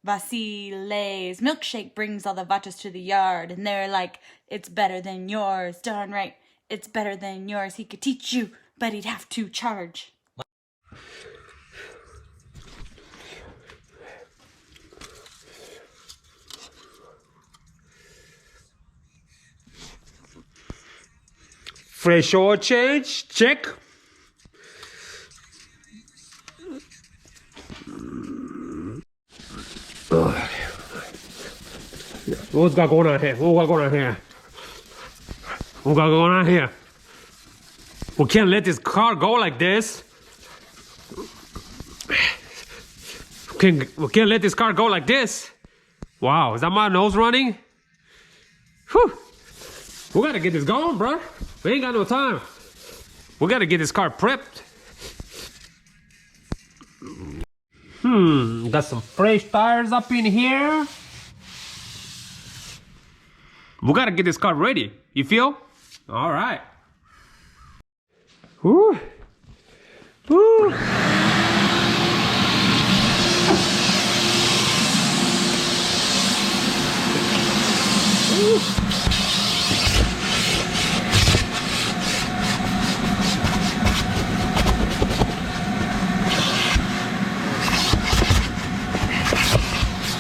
Vasile's milkshake brings all the vatos to the yard, and they're like, it's better than yours. Darn right, it's better than yours. He could teach you, but he'd have to charge. Fresh oil change, check. What's got going on here? What got going on here? What got going on here? We can't let this car go like this. We can't let this car go like this. Wow, is that my nose running? Whew. We gotta get this going, bro. We ain't got no time. We gotta get this car prepped. Got some fresh tires up in here. We gotta get this car ready. You feel? All right. Woo. Woo.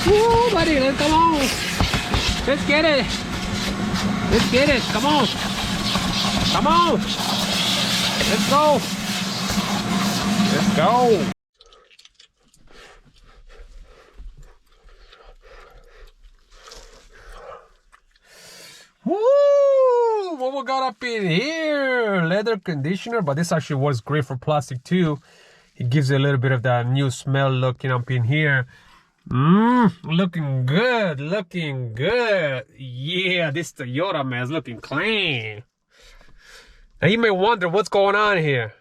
Woo, buddy, let's come on. Let's get it. Let's get it. Come on. Come on. Let's go. Let's go. Woo! What we got up in here? Leather conditioner, but this actually works great for plastic too. It gives it a little bit of that new smell looking up in here. Looking good, looking good. Yeah, this Toyota, man, is looking clean. Now you may wonder what's going on here.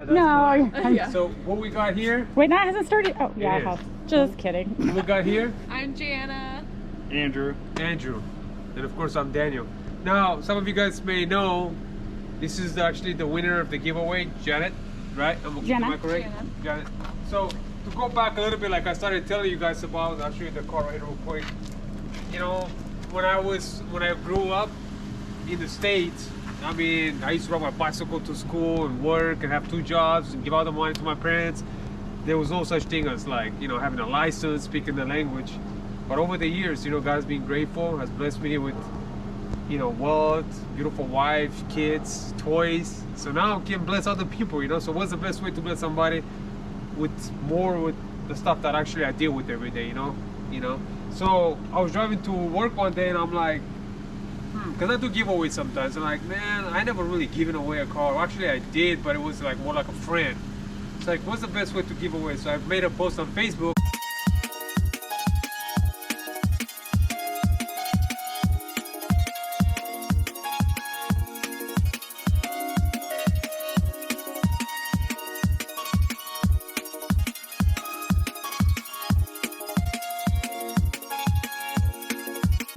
No. Yeah. So what we got here? Wait, that hasn't started. Oh, yeah, I have. Just kidding. What we got here? I'm Jana. Andrew. And of course I'm Daniel. Now, some of you guys may know, this is actually the winner of the giveaway, Janet, right? Janet. Am I correct? Janet. So to go back a little bit, like I started telling you guys about, I'll show you the car right here real quick. You know, when I grew up in the States, I mean, I used to ride my bicycle to school and work and have 2 jobs and give out the money to my parents. There was no such thing as, like, you know, having a license, speaking the language. But over the years, you know, God's been grateful, has blessed me with, you know, wealth, beautiful wife, kids, toys. So now I can bless other people, you know. So what's the best way to bless somebody? With the stuff that actually I deal with every day, you know. So I was driving to work one day and I'm like, because I do giveaways sometimes. I'm like, man, I never really given away a car. Well, actually I did, but it was like more like a friend. It's like, what's the best way to give away? So I've made a post on Facebook.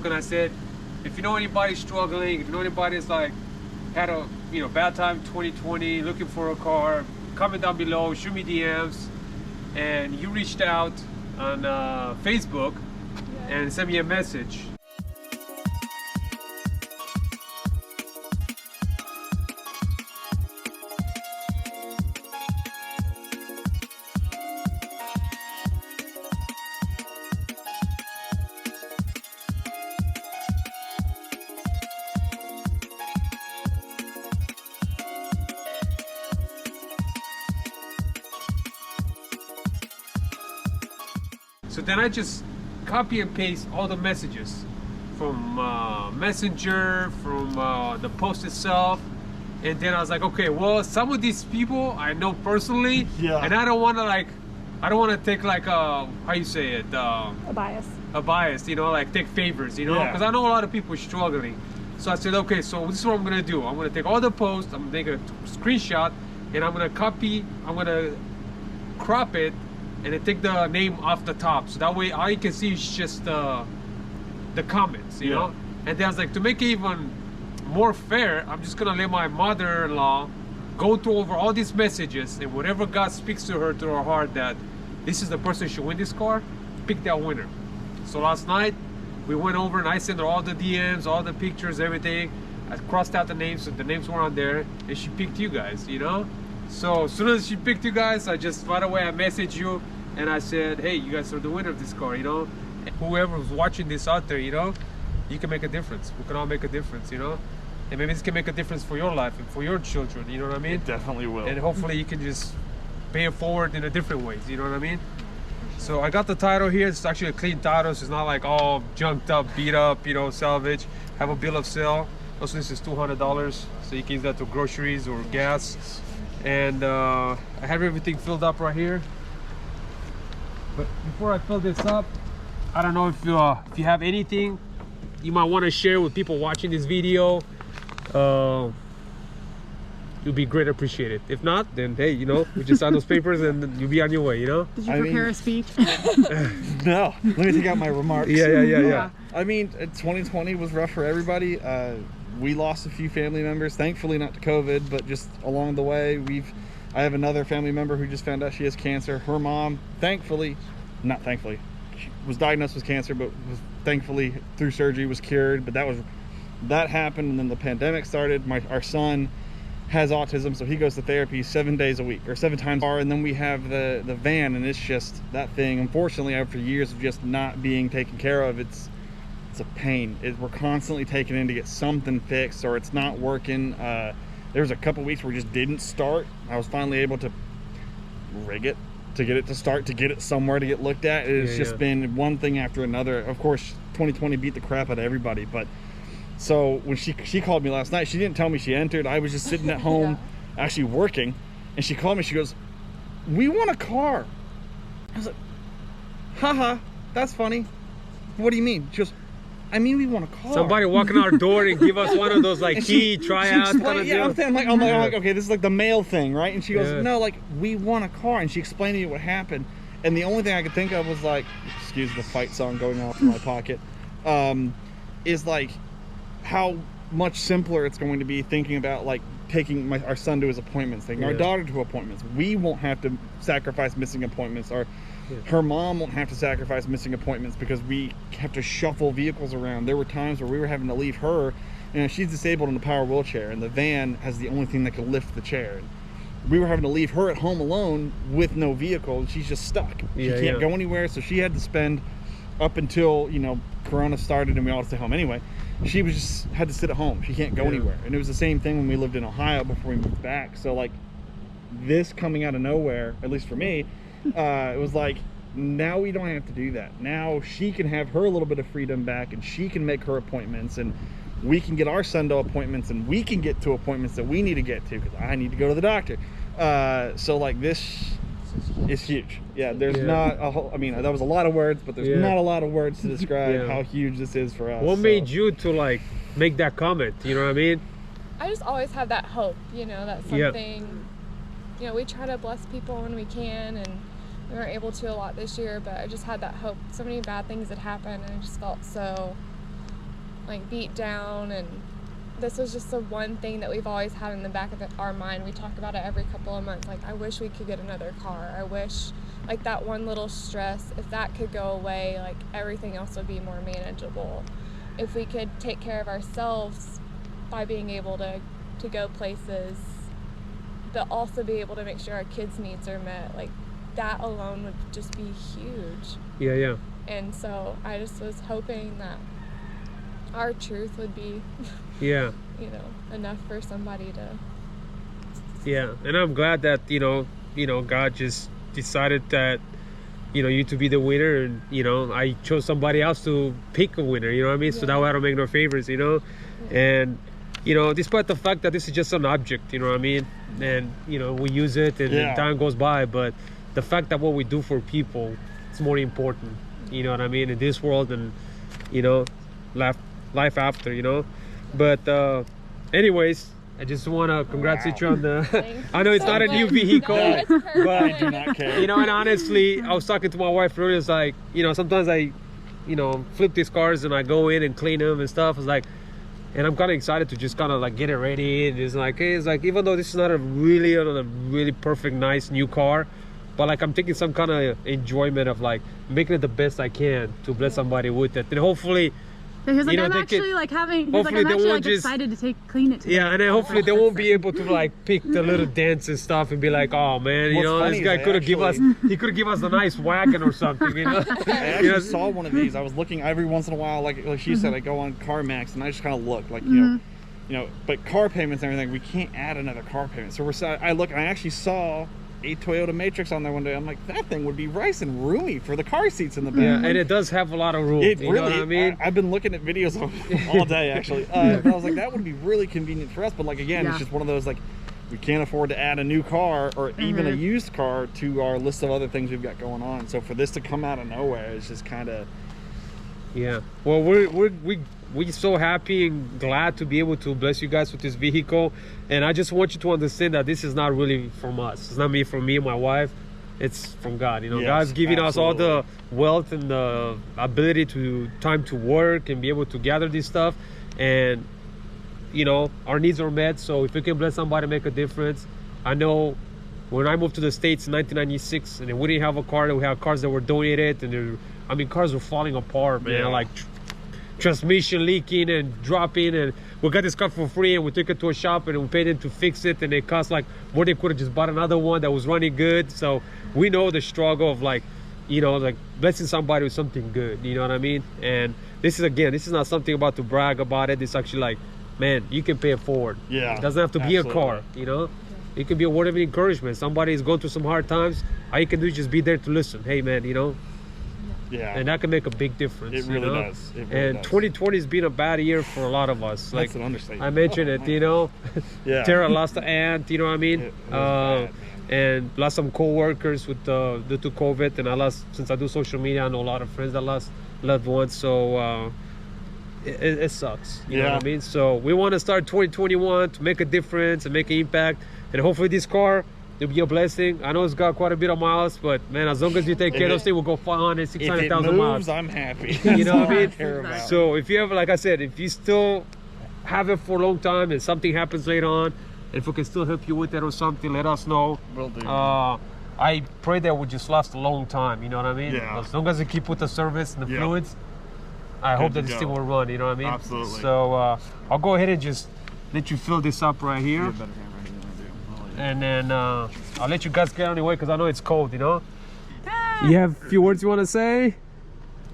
And I said, if you know anybody struggling, if you know anybody's like had a bad time 2020, looking for a car, comment down below, shoot me DMs. And you reached out on Facebook and sent me a message. So then I just copy and paste all the messages from Messenger, from the post itself, and then I was like, okay, well, some of these people I know personally, and I don't want to take like how you say it, A bias, you know, like take favors, you know, because I know a lot of people are struggling. So I said, okay, so this is what I'm gonna do. I'm gonna take all the posts, I'm gonna take a screenshot, and I'm gonna crop it, and then take the name off the top, so that way all you can see is just the comments, you know. And then I was like, to make it even more fair, I'm just gonna let my mother-in-law go through over all these messages, and whatever God speaks to her through her heart that this is the person who should win this car, pick that winner. So last night we went over and I sent her all the DMs, all the pictures, everything. I crossed out the names, so the names were on there, and she picked you guys, you know. So as soon as she picked you guys, I just right away I messaged you and I said, hey, you guys are the winner of this car, you know. And whoever was watching this out there, you know, you can make a difference. We can all make a difference, you know. And maybe this can make a difference for your life and for your children, you know what I mean? It definitely will. And hopefully you can just pay it forward in a different ways, you know what I mean? So I got the title here. It's actually a clean title, so it's not like all junked up, beat up, you know, salvage. Have a bill of sale. Also, this is $200, so you can use that to groceries or gas. And I have everything filled up right here. But before I fill this up, I don't know if you have anything you might want to share with people watching this video. You'll be greatly appreciated. If not, then hey, you know, we just sign those papers and you'll be on your way, you know. Did you prepare a speech? No, let me take out my remarks. Yeah. I mean, 2020 was rough for everybody. We lost a few family members, thankfully not to COVID, but just along the way, I have another family member who just found out she has cancer. Her mom, not thankfully, she was diagnosed with cancer, but was thankfully through surgery was cured. But that happened, and then the pandemic started. Our son has autism, so he goes to therapy 7 days a week, or 7 times. And then we have the van, and it's just that thing. Unfortunately, after years of just not being taken care of, it's a pain. We're constantly taken in to get something fixed, or it's not working. There was a couple weeks where it just didn't start. I was finally able to rig it, to get it to start, to get it somewhere to get looked at. It's just been one thing after another. Of course, 2020 beat the crap out of everybody, but so when she called me last night, she didn't tell me she entered. I was just sitting at home actually working, and she called me. She goes, we want a car. I was like, haha, that's funny. What do you mean? She goes, I mean, we want a car. Somebody walk in our door and give us one of those like key tryouts kind of deal. deal. I'm like, okay, this is like the mail thing, right? And she goes, no, like, we want a car. And she explained to me what happened. And the only thing I could think of was like, excuse the fight song going off in my pocket, is like how much simpler it's going to be thinking about like taking our son to his appointments, taking our daughter to appointments. We won't have to sacrifice missing appointments, or her mom won't have to sacrifice missing appointments because we have to shuffle vehicles around. There were times where we were having to leave her, you know, she's disabled in a power wheelchair, and the van has the only thing that can lift the chair. We were having to leave her at home alone with no vehicle. She's just stuck. She can't go anywhere, so she had to spend, up until, you know, Corona started and we all had to stay home anyway, she was just had to sit at home. She can't go anywhere. And it was the same thing when we lived in Ohio before we moved back. So like this coming out of nowhere, at least for me, it was like, now we don't have to do that. Now she can have her little bit of freedom back, and she can make her appointments, and we can get our son to appointments, and we can get to appointments that we need to get to, because I need to go to the doctor. So like this is huge. There's not a whole, I mean, that was a lot of words, but there's not a lot of words to describe how huge this is for us. What made you to like make that comment? You know what I mean? I just always have that hope, you know, that something, you know, we try to bless people when we can, and we weren't able to a lot this year, but I just had that hope. So many bad things had happened, and I just felt so like beat down, and this was just the one thing that we've always had in the back of our mind. We talk about it every couple of months, like, I wish we could get another car. I wish, like, that one little stress, if that could go away, like, everything else would be more manageable. If we could take care of ourselves by being able to go places, but also be able to make sure our kids' needs are met, like, that alone would just be huge. And so I just was hoping that our truth would be you know, enough for somebody to and I'm glad that you know God just decided that, you know, you to be the winner, and you know, I chose somebody else to pick a winner, you know what I mean? So that way I don't make no favors, you know. And you know, despite the fact that this is just an object, you know what I mean, and you know, we use it and then time goes by, but the fact that what we do for people, it's more important, you know what I mean, in this world, and you know, life after, you know. But anyways, I just want to congratulate you on the I know it's not a new vehicle, but I do not care. You know, and honestly, I was talking to my wife earlier. It's like, you know, sometimes I, you know, flip these cars and I go in and clean them and stuff. It's like, and I'm kind of excited to just kind of like get it ready. And it's like, hey, it's like, even though this is not a really perfect, nice new car, but like I'm taking some kind of enjoyment of like making it the best I can to bless somebody with it, and hopefully. He's like, You know, I'm they actually can- like having. He's hopefully like, I'm they actually won't like just- excited to clean it today. Yeah, and then hopefully they won't be able to like pick the little dents and stuff and be like, oh man, you What's know, funny this is guy I could have given us, he could have given us a nice wagon or something, you know. I actually saw one of these. I was looking every once in a while, like she said, I go on CarMax and I just kind of look, like you know, but car payments and everything, we can't add another car payment. So I look, and I actually saw a Toyota Matrix on there one day. I'm like, that thing would be nice and roomy for the car seats in the back. Yeah, and it does have a lot of room. It you really, know what I mean? I've been looking at videos of all day actually. But I was like, that would be really convenient for us. But like again, it's just one of those like, we can't afford to add a new car or even a used car to our list of other things we've got going on. So for this to come out of nowhere is just kind of. Yeah. Well, we're so happy and glad to be able to bless you guys with this vehicle, and I just want you to understand that this is not really from us. It's not from me and my wife. It's from God. You know, Yes, God's giving us all the absolutely. wealth and the ability time to work and be able to gather this stuff, and you know, our needs are met. So if we can bless somebody, make a difference. I know when I moved to the States in 1996, and we didn't have a car, we had cars that were donated, and cars were falling apart, man. Yeah. Like transmission leaking and dropping, and we got this car for free, and we took it to a shop and we paid them to fix it, and it cost like more than could have just bought another one that was running good. So we know the struggle of like, you know, like blessing somebody with something good, you know what I mean? And this is not something about to brag about it. It's actually like, man, you can pay it forward. Yeah, It doesn't have to be a car, absolutely. you know? It can be a word of encouragement. Somebody is going through some hard times. All you can do is just be there to listen. Hey, man, you know? Yeah. And that can make a big difference. It really you know? does. It really and does. 2020 has been a bad year for a lot of us. That's an understatement. I mentioned Oh, it, man. you know? Yeah. Tara lost an aunt, you know what I mean? It was bad, and lost some co-workers with due to COVID. And I lost, since I do social media, I know a lot of friends that lost loved ones. So it sucks. You know what I mean? So we want to start 2021 to make a difference and make an impact. And hopefully this car, it'll be a blessing. I know it's got quite a bit of miles, but man, as long as you take care of those things, we'll go 500, If it 600,000 moves, miles. I'm happy. You know That's what I all mean? care about. So if you have, like I said, if you still have it for a long time and something happens later on, if we can still help you with it or something, let us know. Will do. I pray that we just last a long time, you know what I mean? Yeah. As long as you keep with the service and the Yeah. fluids, I hope that to this go. thing will run, you know what I mean? Absolutely. So I'll go ahead and just let you fill this up right here. You're a better handwriting than I do. I'll let you- And then I'll let you guys get on your way because I know it's cold, you know? You have a few words you want to say?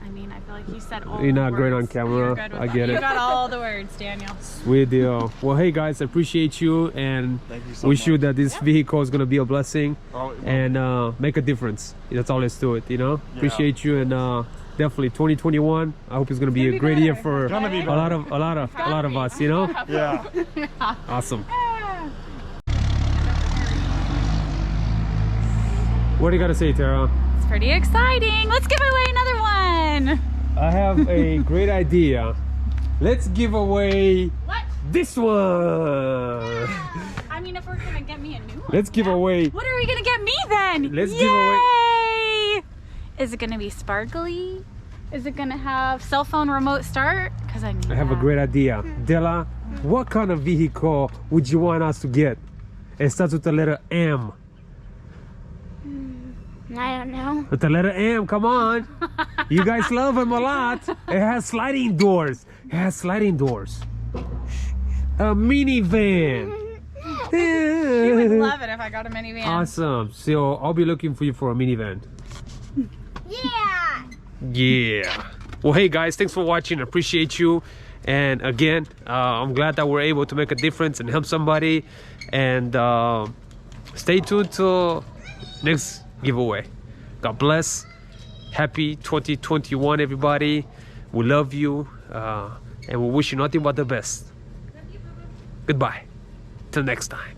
I mean, I feel like you said all You're the not great on words. camera. You're good with I that. get You it. got all the words, Daniel. Sweet deal. Well, hey guys, I appreciate you and Thank you so wish you much. that this vehicle is going to be a blessing Oh, it will and make a difference. That's all there's to it, you know? Yeah. Appreciate you, and definitely 2021. I hope it's going to be a great year for Gonna be a lot of us, you know? Yeah. Awesome. What do you got to say, Tara? It's pretty exciting. Let's give away another one. I have a great idea. Let's give away What? this one. I mean, if we're gonna get me a new one. Let's give away. What are we gonna get me then? Let's Yay! give away- Is it gonna be sparkly? Is it gonna have cell phone remote start? Because I need I have a that. great idea. Della, what kind of vehicle would you want us to get? It starts with the letter M. I don't know. With the letter M, come on. You guys love him a lot. It has sliding doors. It has sliding doors. A minivan. You would love it if I got a minivan. Awesome. So I'll be looking for you for a minivan. Yeah. Yeah. Well, hey guys, thanks for watching. I appreciate you. And again, I'm glad that we're able to make a difference and help somebody. And stay tuned to next giveaway. God bless. Happy 2021, everybody. We love you. And we wish you nothing but the best. Goodbye. Till next time.